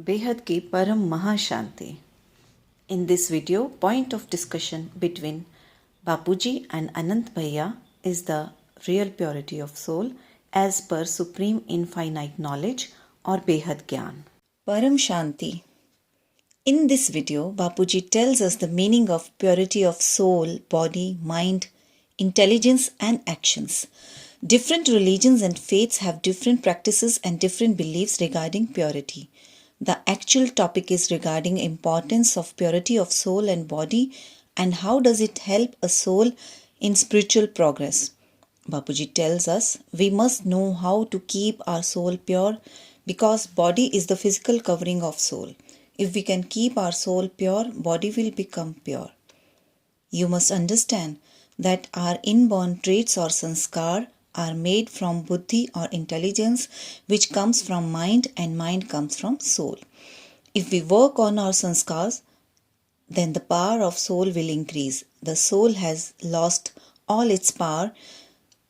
behad की param Maha Shanti. In this video, point of discussion between Bapuji and Anant Bhaiya is the real purity of soul as per supreme infinite knowledge or behad gyan. Paramshanti. In this video, Bapuji tells us the meaning of purity of soul, body, mind, intelligence and actions. Different religions and faiths have different practices and different beliefs regarding purity. The actual topic is regarding importance of purity of soul and body and how does it help a soul in spiritual progress. Bapuji tells us we must know how to keep our soul pure because body is the physical covering of soul. If we can keep our soul pure, body will become pure. You must understand that our inborn traits or sanskar are made from buddhi or intelligence which comes from mind and mind comes from soul. If we work on our sanskars, then the power of soul will increase. The soul has lost all its power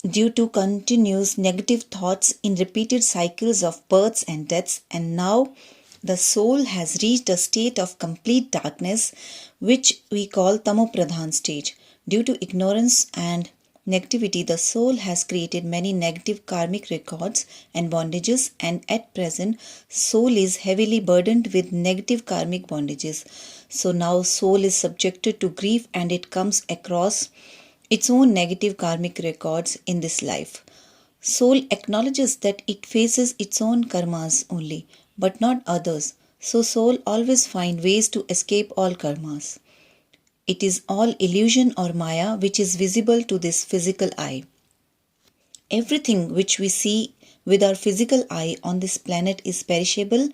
due to continuous negative thoughts in repeated cycles of births and deaths, and now the soul has reached a state of complete darkness which we call tamopradhan stage. Due to ignorance and negativity, the soul has created many negative karmic records and bondages, and at present soul is heavily burdened with negative karmic bondages. So now soul is subjected to grief and it comes across its own negative karmic records in this life. Soul acknowledges that it faces its own karmas only, but not others. So soul always finds ways to escape all karmas. It is all illusion or maya which is visible to this physical eye. Everything which we see with our physical eye on this planet is perishable,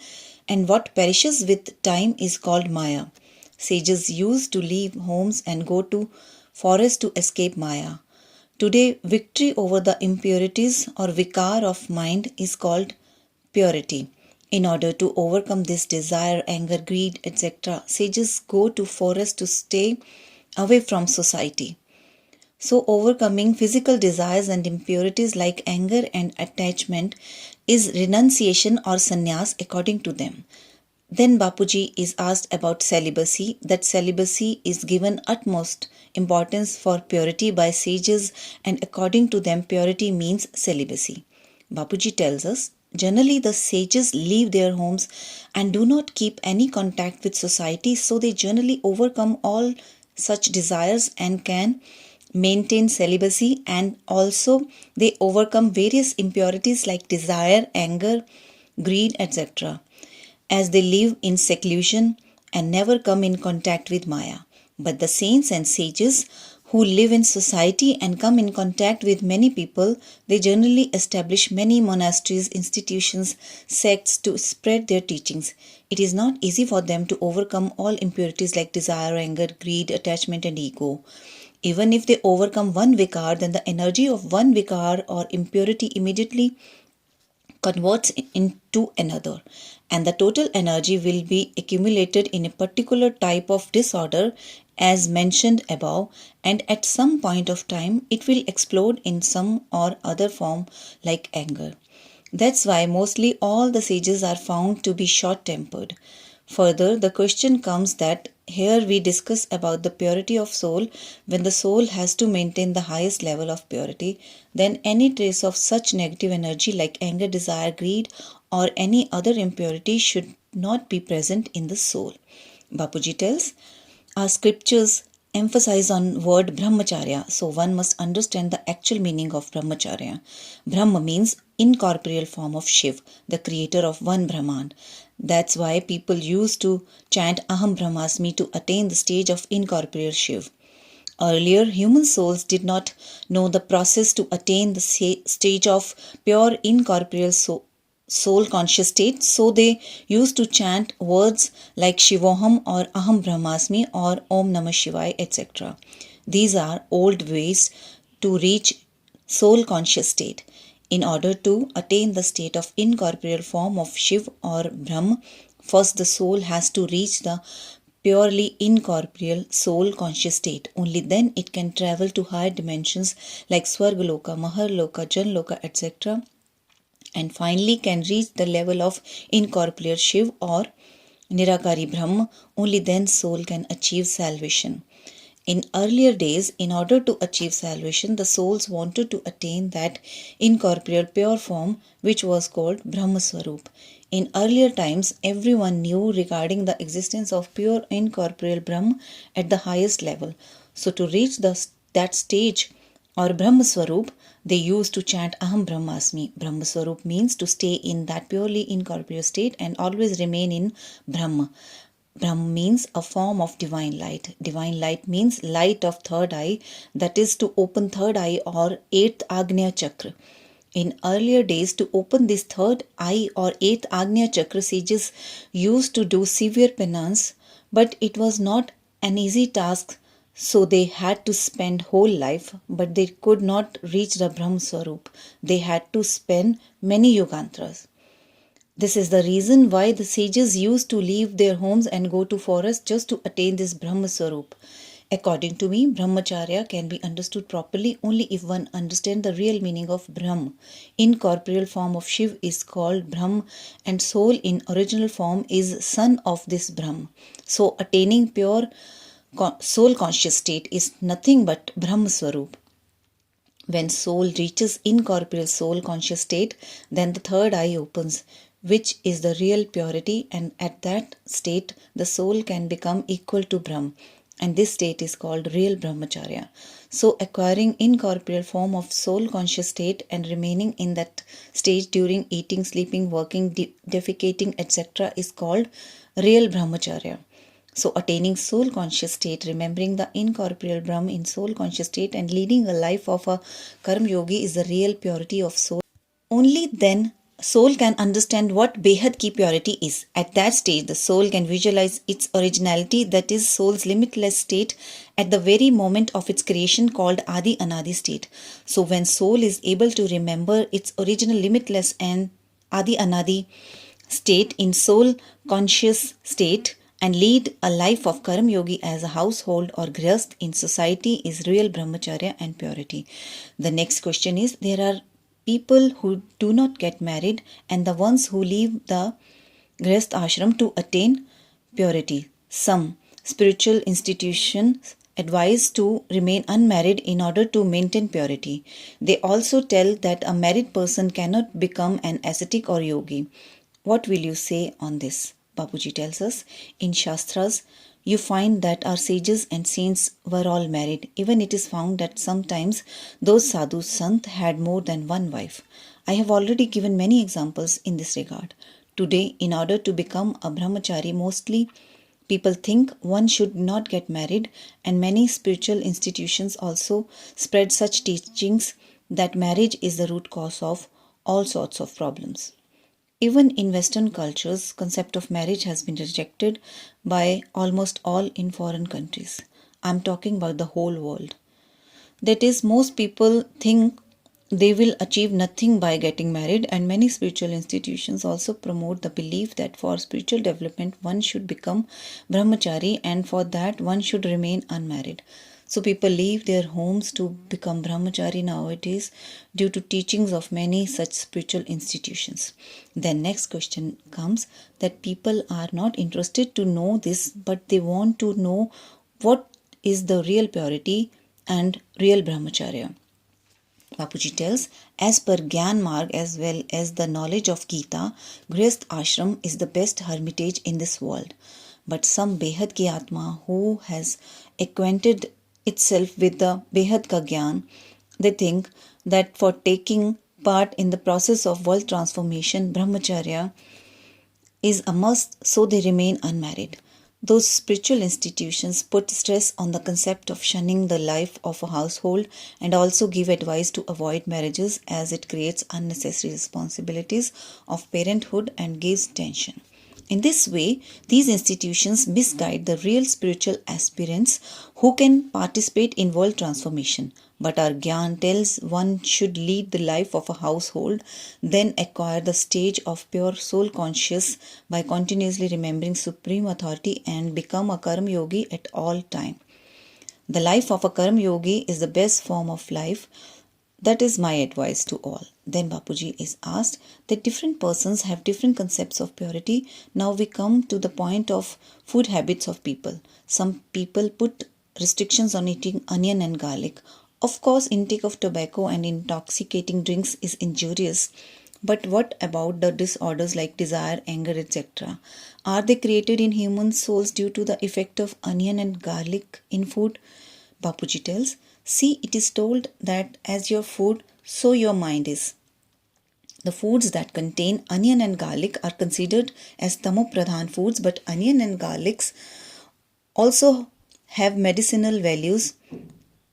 and what perishes with time is called maya. Sages used to leave homes and go to forests to escape maya. Today, victory over the impurities or vikar of mind is called purity. In order to overcome this desire, anger, greed, etc., sages go to forest to stay away from society. So overcoming physical desires and impurities like anger and attachment is renunciation or sannyas according to them. Then Bapuji is asked about celibacy, that celibacy is given utmost importance for purity by sages, and according to them purity means celibacy. Bapuji tells us, generally the sages leave their homes and do not keep any contact with society, so they generally overcome all such desires and can maintain celibacy, and also they overcome various impurities like desire, anger, greed, etc. as they live in seclusion and never come in contact with Maya. But the saints and sages who live in society and come in contact with many people, they generally establish many monasteries, institutions, sects to spread their teachings. It is not easy for them to overcome all impurities like desire, anger, greed, attachment and ego. Even if they overcome one vikar, then the energy of one vikar or impurity immediately converts into another, and the total energy will be accumulated in a particular type of disorder as mentioned above, and at some point of time it will explode in some or other form like anger. That's why mostly all the sages are found to be short-tempered. Further, the question comes that here we discuss about the purity of soul. When the soul has to maintain the highest level of purity, then any trace of such negative energy like anger, desire, greed or any other impurity should not be present in the soul. Bapuji tells, our scriptures emphasize on word brahmacharya, so one must understand the actual meaning of brahmacharya. Brahma means incorporeal form of Shiv, the creator of one Brahmand. That's why people used to chant Aham Brahmasmi to attain the stage of incorporeal Shiv. Earlier, human souls did not know the process to attain the stage of pure incorporeal soul conscious state, so they used to chant words like Shivoham or Aham Brahmasmi or Om Namah Shivaya, etc. These are old ways to reach soul conscious state. In order to attain the state of incorporeal form of Shiv or Brahm, first the soul has to reach the purely incorporeal soul conscious state. Only then it can travel to higher dimensions like Swargaloka, Maharloka, Janloka, etc. and finally can reach the level of incorporeal Shiv or Nirakari Brahma. Only then soul can achieve salvation. In earlier days, in order to achieve salvation, the souls wanted to attain that incorporeal pure form which was called Brahma Swarup. In earlier times, everyone knew regarding the existence of pure incorporeal Brahma at the highest level. So to reach that stage or Brahma Swarup, they used to chant Aham Brahmasmi. Brahma Swarup means to stay in that purely incorporeal state and always remain in Brahma. Brahma means a form of divine light. Divine light means light of third eye, that is to open third eye or eighth Agnya Chakra. In earlier days, to open this third eye or eighth Agnya Chakra, sages used to do severe penance, but it was not an easy task, so they had to spend whole life, but they could not reach the Brahma Swarup. They had to spend many yugantras. This is the reason why the sages used to leave their homes and go to forests just to attain this Brahma Swarup. According to me, Brahmacharya can be understood properly only if one understands the real meaning of Brahm. Incorporeal form of Shiv is called Brahm, and soul in original form is son of this Brahm. So attaining pure soul conscious state is nothing but Brahma Swarup. When soul reaches incorporeal soul conscious state, then the third eye opens, which is the real purity, and at that state the soul can become equal to Brahm, and this state is called real Brahmacharya. So acquiring incorporeal form of soul conscious state and remaining in that stage during eating, sleeping, working, defecating, etc. is called real Brahmacharya. So attaining soul conscious state, remembering the incorporeal Brahm in soul conscious state and leading a life of a karma yogi is the real purity of soul. Only then soul can understand what behad ki purity is. At that stage, the soul can visualize its originality, that is soul's limitless state at the very moment of its creation called Adi Anadi state. So when soul is able to remember its original limitless and Adi Anadi state in soul conscious state and lead a life of karma yogi as a household or grihast in society is real brahmacharya and purity. The next question is, there are people who do not get married and the ones who leave the grihast ashram to attain purity. Some spiritual institutions advise to remain unmarried in order to maintain purity. They also tell that a married person cannot become an ascetic or yogi. What will you say on this? Bapuji tells us, in Shastras, you find that our sages and saints were all married. Even it is found that sometimes those sadhus sant had more than one wife. I have already given many examples in this regard. Today, in order to become a brahmachari, mostly people think one should not get married, and many spiritual institutions also spread such teachings that marriage is the root cause of all sorts of problems. Even in Western cultures, concept of marriage has been rejected by almost all in foreign countries. I'm talking about the whole world. That is, most people think they will achieve nothing by getting married, and many spiritual institutions also promote the belief that for spiritual development one should become brahmachari and for that one should remain unmarried. So people leave their homes to become brahmachari nowadays due to teachings of many such spiritual institutions. Then next question comes that people are not interested to know this, but they want to know what is the real purity and real brahmacharya. Bapuji tells, as per Gyan Marg as well as the knowledge of Gita, Grihast Ashram is the best hermitage in this world. But some Behad ki Atma who has acquainted itself with the Behad ka Gyan, they think that for taking part in the process of world transformation, brahmacharya is a must, so they remain unmarried. Those spiritual institutions put stress on the concept of shunning the life of a household and also give advice to avoid marriages as it creates unnecessary responsibilities of parenthood and gives tension. In this way, these institutions misguide the real spiritual aspirants who can participate in world transformation. But our Gyan tells one should lead the life of a household, then acquire the stage of pure soul conscious by continuously remembering supreme authority and become a karma yogi at all time. The life of a karma yogi is the best form of life. That is my advice to all. Then Bapuji is asked that different persons have different concepts of purity. Now we come to the point of food habits of people. Some people put restrictions on eating onion and garlic. Of course, intake of tobacco and intoxicating drinks is injurious. But what about the disorders like desire, anger, etc.? Are they created in human souls due to the effect of onion and garlic in food? Bapuji tells, see, it is told that as your food, so your mind is. The foods that contain onion and garlic are considered as tamopradhan foods, but onion and garlics also have medicinal values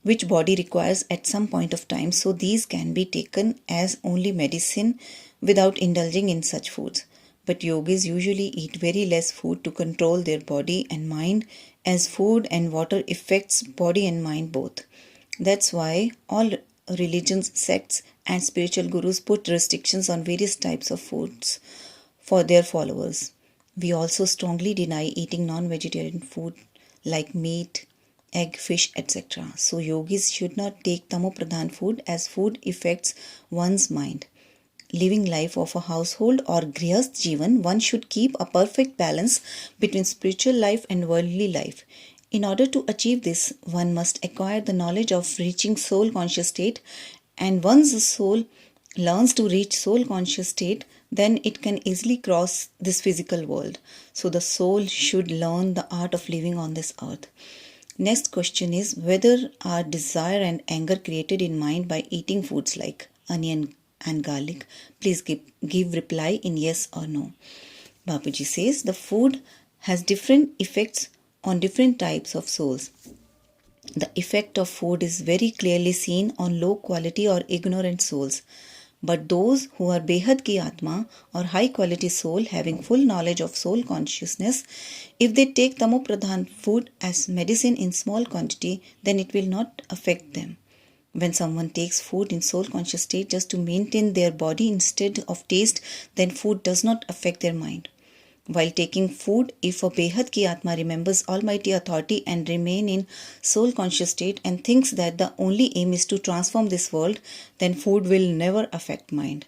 which body requires at some point of time, so these can be taken as only medicine without indulging in such foods. But yogis usually eat very less food to control their body and mind, as food and water affects body and mind both. That's why all religions, sects and spiritual gurus put restrictions on various types of foods for their followers. We also strongly deny eating non-vegetarian food like meat, egg, fish, etc. So yogis should not take tamopradhan food, as food affects one's mind. Living life of a household or grihast jivan, one should keep a perfect balance between spiritual life and worldly life. In order to achieve this, one must acquire the knowledge of reaching soul conscious state, and once the soul learns to reach soul conscious state, then it can easily cross this physical world. So the soul should learn the art of living on this earth. Next question is whether are desire and anger created in mind by eating foods like onion and garlic? Please give reply in yes or no. Bapuji says the food has different effects on different types of souls. The effect of food is very clearly seen on low quality or ignorant souls. But those who are behad ki atma or high quality soul having full knowledge of soul consciousness, if they take tamopradhan food as medicine in small quantity, then it will not affect them. When someone takes food in soul conscious state just to maintain their body instead of taste, then food does not affect their mind. While taking food, if a behad ki atma remembers almighty authority and remain in soul conscious state and thinks that the only aim is to transform this world, then food will never affect mind.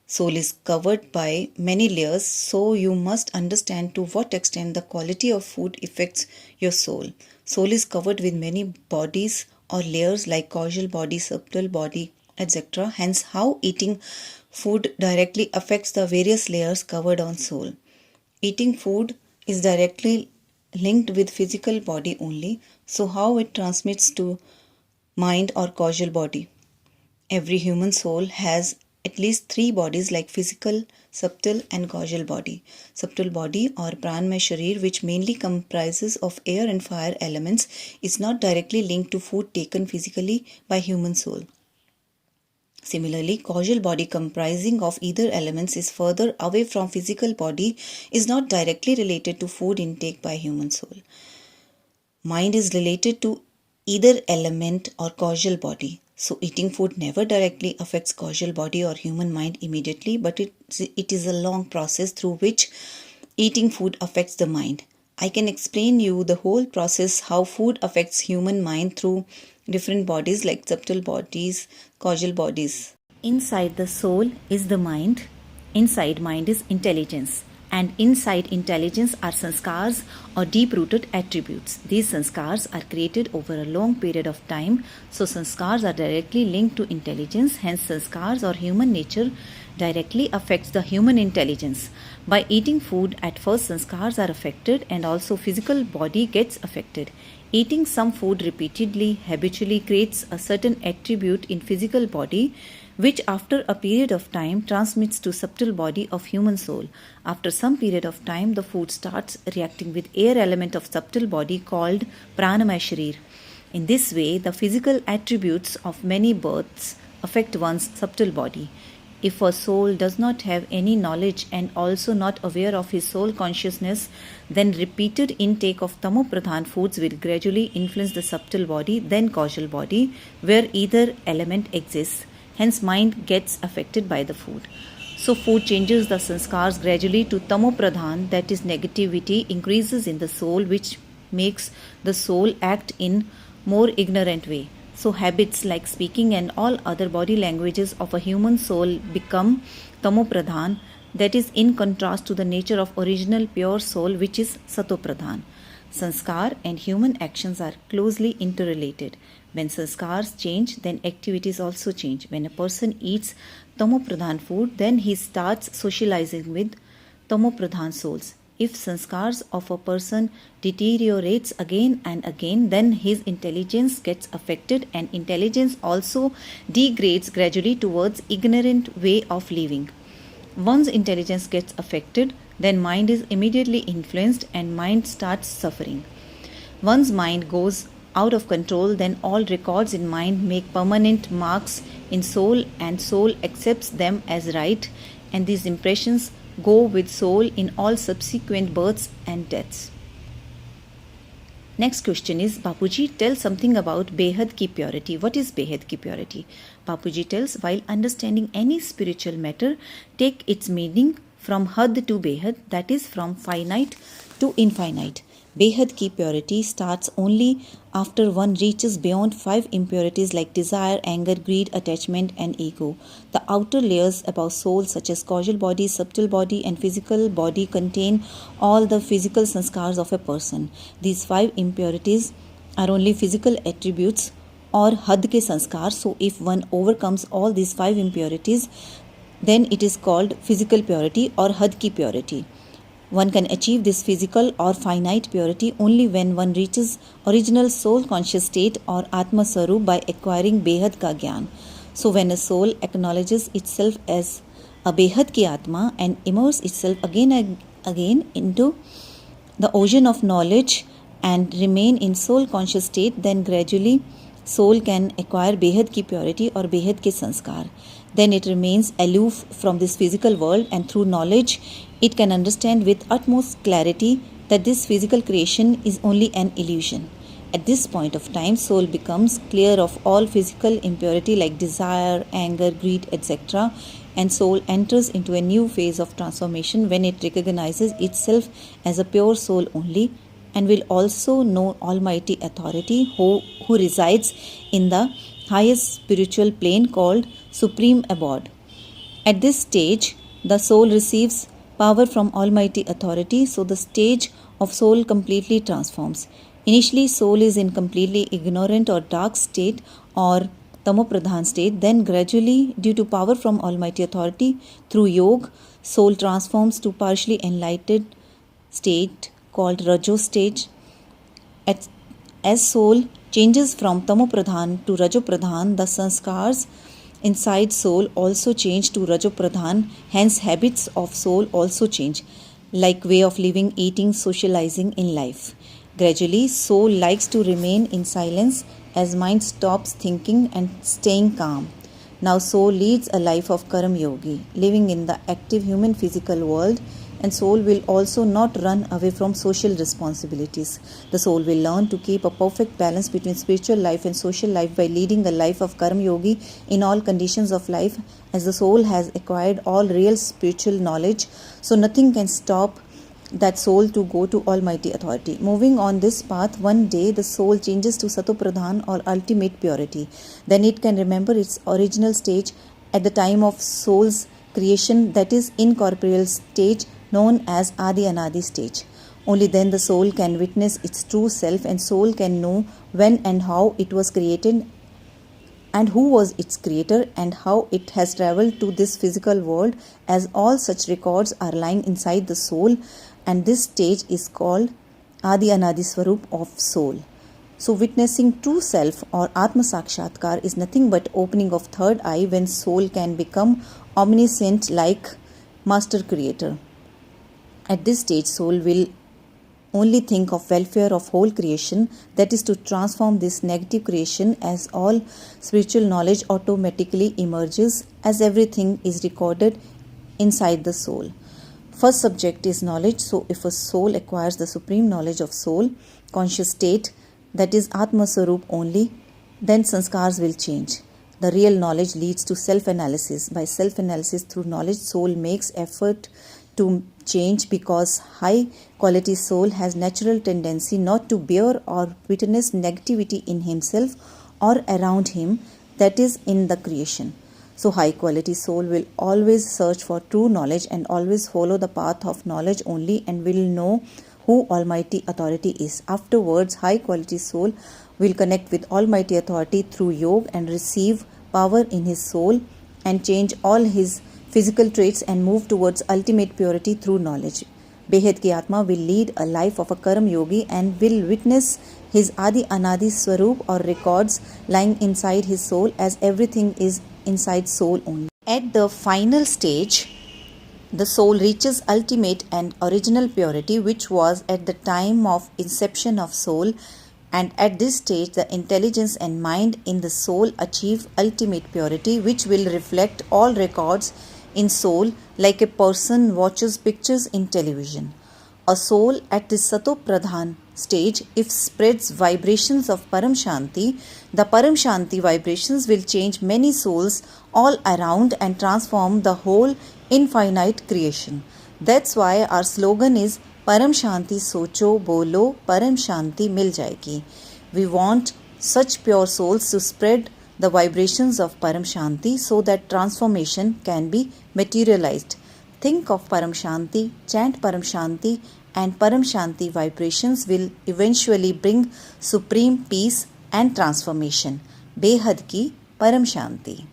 Soul is covered by many layers, so you must understand to what extent the quality of food affects your soul. Soul is covered with many bodies or layers like causal body, subtle body, etc. Hence, how eating food directly affects the various layers covered on soul. Eating food is directly linked with physical body only, so how it transmits to mind or causal body? Every human soul has at least 3 bodies like physical, subtle and causal body. Subtle body or pranmay sharir, which mainly comprises of air and fire elements, is not directly linked to food taken physically by human soul. Similarly, causal body comprising of either elements is further away from physical body, is not directly related to food intake by human soul. Mind is related to either element or causal body. So eating food never directly affects causal body or human mind immediately, but it is a long process through which eating food affects the mind. I can explain you the whole process how food affects human mind through different bodies like subtle bodies, causal bodies. Inside the soul is the mind, inside mind is intelligence, and inside intelligence are sanskars or deep-rooted attributes. These sanskars are created over a long period of time, so sanskars are directly linked to intelligence, hence sanskars or human nature directly affects the human intelligence. By eating food, at first sanskars are affected and also physical body gets affected. Eating some food repeatedly, habitually creates a certain attribute in physical body, which after a period of time transmits to subtle body of human soul. After some period of time, the food starts reacting with air element of subtle body called pranamay sharir. In this way, the physical attributes of many births affect one's subtle body. If a soul does not have any knowledge and also not aware of his soul consciousness, then repeated intake of tamopradhan foods will gradually influence the subtle body, then causal body, where either element exists. Hence, mind gets affected by the food. So, food changes the sanskars gradually to tamopradhan, that is, negativity increases in the soul, which makes the soul act in more ignorant way. So habits like speaking and all other body languages of a human soul become tamopradhan, that is in contrast to the nature of original pure soul, which is satopradhan. Sanskar and human actions are closely interrelated. When sanskars change, then activities also change. When a person eats tamopradhan food, then he starts socializing with tamopradhan souls. If sanskars of a person deteriorates again and again, then his intelligence gets affected, and intelligence also degrades gradually towards ignorant way of living. Once intelligence gets affected, then mind is immediately influenced and mind starts suffering. Once mind goes out of control, then all records in mind make permanent marks in soul, and soul accepts them as right, and these impressions go with soul in all subsequent births and deaths. Next question is, Bapuji, tell something about behad ki purity. What is behad ki purity? Bapuji tells, while understanding any spiritual matter, take its meaning from had to behad, that is from finite to infinite. Behad ki purity starts only after one reaches beyond 5 impurities like desire, anger, greed, attachment and ego. The outer layers above soul, such as causal body, subtle body and physical body, contain all the physical sanskars of a person. These 5 impurities are only physical attributes or had ke sanskar. So if one overcomes all these 5 impurities, then it is called physical purity or had ki purity. One can achieve this physical or finite purity only when one reaches original soul conscious state or Atma Sarup by acquiring behad ka gyan. So when a soul acknowledges itself as a behad ki Atma and immerses itself again and again into the ocean of knowledge and remain in soul conscious state, then gradually soul can acquire behad ki purity or behad ke sanskar. Then it remains aloof from this physical world, and through knowledge it can understand with utmost clarity that this physical creation is only an illusion. At this point of time, soul becomes clear of all physical impurity like desire, anger, greed, etc. And soul enters into a new phase of transformation when it recognizes itself as a pure soul only, and will also know Almighty Authority who resides in the highest spiritual plane called Supreme Abode. At this stage, the soul receives power from Almighty Authority, so the stage of soul completely transforms. Initially, soul is in completely ignorant or dark state or tamopradhan state. Then gradually, due to power from Almighty Authority, through yoga, soul transforms to partially enlightened state called Rajo stage. As soul changes from tamopradhan to rajopradhan, the sanskars inside soul also change to rajopradhan, hence habits of soul also change, like way of living, eating, socializing in life. Gradually, soul likes to remain in silence as mind stops thinking and staying calm. Now soul leads a life of karam yogi, living in the active human physical world, and soul will also not run away from social responsibilities. The soul will learn to keep a perfect balance between spiritual life and social life by leading a life of karam yogi in all conditions of life, as the soul has acquired all real spiritual knowledge, so nothing can stop that soul to go to Almighty Authority. Moving on this path, one day the soul changes to satopradhan or ultimate purity. Then it can remember its original stage at the time of soul's creation, that is incorporeal stage known as Adi Anadi stage. Only then the soul can witness its true self, and soul can know when and how it was created and who was its creator and how it has travelled to this physical world, as all such records are lying inside the soul, and this stage is called Adi Anadi Swarup of soul. So witnessing true self or Atma Sakshatkar is nothing but opening of third eye, when soul can become omniscient like master creator. At this stage, soul will only think of welfare of whole creation, that is to transform this negative creation, as all spiritual knowledge automatically emerges as everything is recorded inside the soul. First subject is knowledge. So if a soul acquires the supreme knowledge of soul, conscious state, that is Atma Sarup only, then sanskars will change. The real knowledge leads to self-analysis. By self-analysis through knowledge, soul makes effort to change, because high quality soul has natural tendency not to bear or witness negativity in himself or around him, that is in the creation. So high quality soul will always search for true knowledge and always follow the path of knowledge only, and will know who Almighty Authority is. Afterwards, high quality soul will connect with Almighty Authority through yoga and receive power in his soul and change all his physical traits and move towards ultimate purity through knowledge. Behad ki Atma will lead a life of a Karam Yogi and will witness his Adi Anadi Swarup or records lying inside his soul, as everything is inside soul only. At the final stage, the soul reaches ultimate and original purity, which was at the time of inception of soul, and at this stage the intelligence and mind in the soul achieve ultimate purity, which will reflect all records in soul like a person watches pictures in television. A soul at the Sato Pradhan stage, if spreads vibrations of Paramshanti, the Paramshanti vibrations will change many souls all around and transform the whole infinite creation. That's why our slogan is Paramshanti Socho Bolo Paramshanti Mil Jayegi. We want such pure souls to spread the vibrations of Paramshanti so that transformation can be materialized. Think of Paramshanti, chant Paramshanti, and Paramshanti vibrations will eventually bring supreme peace and transformation. Behad ki Paramshanti.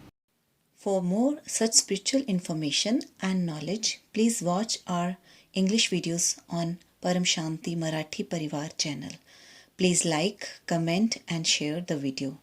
For more such spiritual information and knowledge, please watch our English videos on Paramshanti Marathi Parivar channel. Please like, comment and share the video.